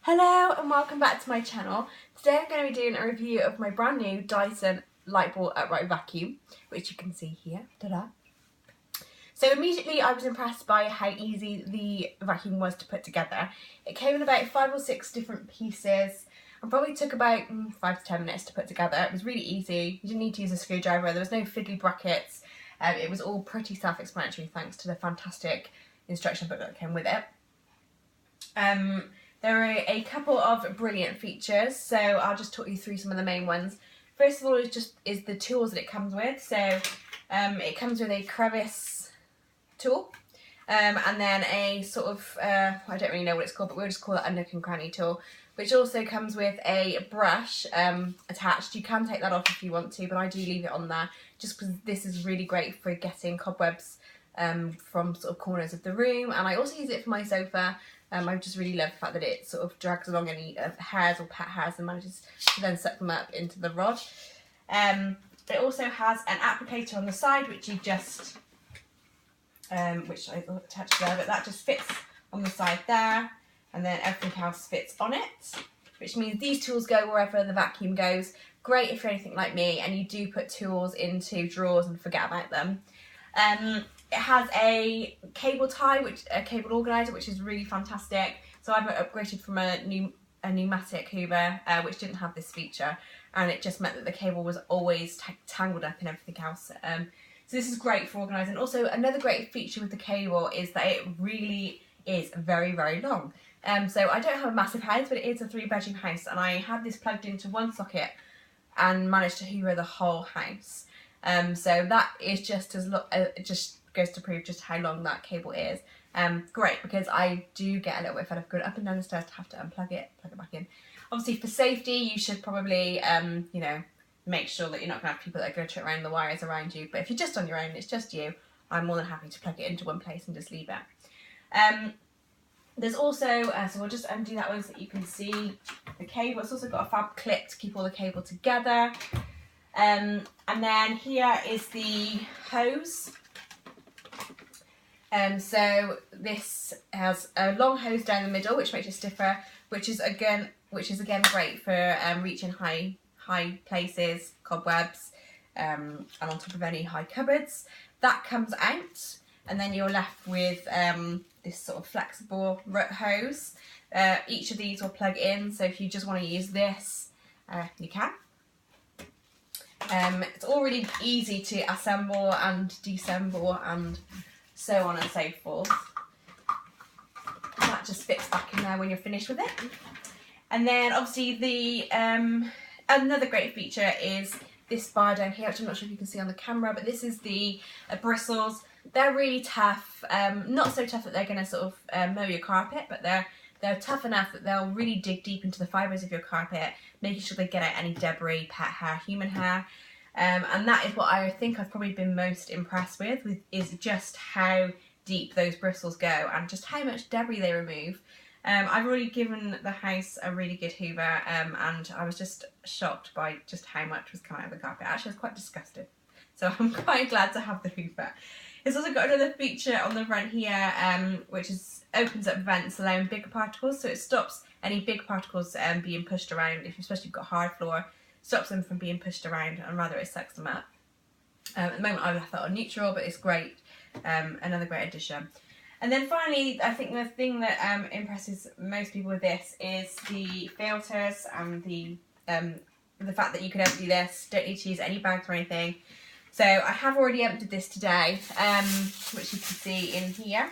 Hello and welcome back to my channel. Today I'm going to be doing a review of my brand new Dyson Lightball upright vacuum, which you can see here. Ta-da! So immediately I was impressed by how easy the vacuum was to put together. It came in about 5 or 6 different pieces and probably took about 5 to 10 minutes to put together. It was really easy. You didn't need to use a screwdriver. There was no fiddly brackets. It was all pretty self-explanatory thanks to the fantastic instruction book that came with it. There are a couple of brilliant features, so I'll just talk you through some of the main ones. First of all is the tools that it comes with. So it comes with a crevice tool and then a sort of, I don't really know what it's called, but we'll just call it a nook and cranny tool, which also comes with a brush attached. You can take that off if you want to, but I do leave it on there just because this is really great for getting cobwebs from sort of corners of the room, and I also use it for my sofa. I just really love the fact that it sort of drags along any hairs or pet hairs and manages to then suck them up into the rod. It also has an applicator on the side which you just, which I attached there, but that just fits on the side there, and then everything else fits on it, which means these tools go wherever the vacuum goes. Great if you're anything like me and you do put tools into drawers and forget about them. It has a cable tie, a cable organiser, which is really fantastic. So I've upgraded from a pneumatic Hoover, which didn't have this feature, and it just meant that the cable was always tangled up in everything else. So this is great for organising. Also, another great feature with the cable is that it really is very, very long. So I don't have a massive house, but it is a 3-bedroom house, and I had this plugged into one socket and managed to Hoover the whole house. So that is just as it just goes to prove just how long that cable is. Great, because I do get a little bit fed up going up and down the stairs to have to unplug it, plug it back in. Obviously for safety you should probably make sure that you're not going to have people that are going to trip around the wires around you, but if you're just on your own, it's just you, I'm more than happy to plug it into one place and just leave it. There's also, so we'll just undo that one so that you can see the cable. It's also got a fab clip to keep all the cable together. And then here is the hose. So this has a long hose down the middle, which makes it stiffer, which is again great for reaching high places, cobwebs, and on top of any high cupboards. That comes out, and then you're left with this sort of flexible hose. Each of these will plug in, so if you just want to use this, you can. It's all really easy to assemble and deassemble and so on and so forth. That just fits back in there when you're finished with it. And then obviously the another great feature is this bar down here, which I'm not sure if you can see on the camera, but this is the bristles. They're really tough, not so tough that they're going to sort of mow your carpet, but they're tough enough that they'll really dig deep into the fibres of your carpet, making sure they get out any debris, pet hair, human hair. And that is what I think I've probably been most impressed with is just how deep those bristles go and just how much debris they remove. I've already given the house a really good Hoover, and I was just shocked by just how much was coming out of the carpet. Actually, I was quite disgusted. So I'm quite glad to have the Hoover. It's also got another feature on the front here, which opens up vents allowing bigger particles, so it stops any big particles being pushed around, especially if you've got hard floor. Stops them from being pushed around, and rather it sucks them up. At the moment I've left that on neutral, but it's great. Another great addition. And then finally, I think the thing that impresses most people with this is the filters and the fact that you can empty this. Don't need to use any bags or anything. So I have already emptied this today, which you can see in here.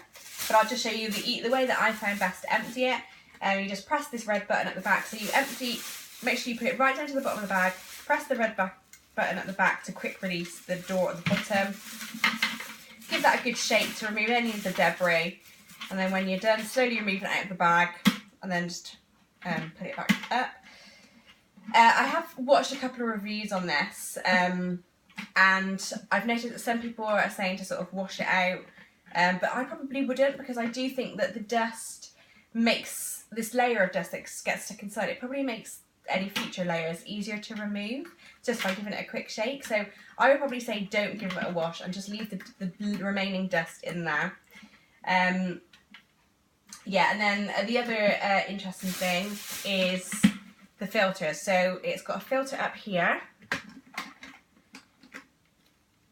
But I'll just show you the way that I found best to empty it. You just press this red button at the back. So you empty. Make sure you put it right down to the bottom of the bag, press the red button at the back to quick release the door at the bottom. Give that a good shake to remove any of the debris, and then when you're done, slowly remove it out of the bag and then just put it back up. I have watched a couple of reviews on this, and I've noticed that some people are saying to sort of wash it out, but I probably wouldn't, because I do think that the dust makes this layer of dust that gets stuck inside. It probably makes any future layers easier to remove just by giving it a quick shake. So I would probably say don't give it a wash and just leave the remaining dust in there. yeah, and then the other interesting thing is the filter. So it's got a filter up here,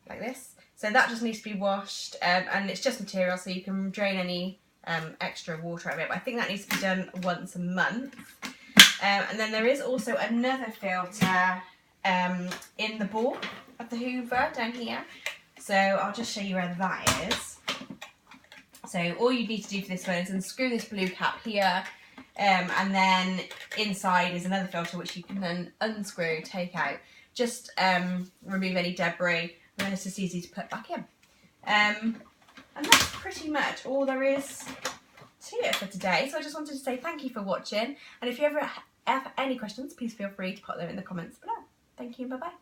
like this. So that just needs to be washed, and it's just material, so you can drain any extra water out of it. But I think that needs to be done once a month. And then there is also another filter in the ball of the Hoover down here. So I'll just show you where that is. So all you need to do for this one is unscrew this blue cap here, and then inside is another filter which you can then unscrew, take out, just remove any debris, and then it's just easy to put back in. And that's pretty much all there is to it for today. So I just wanted to say thank you for watching, and if you ever have any questions, please feel free to put them in the comments below. Thank you, bye bye.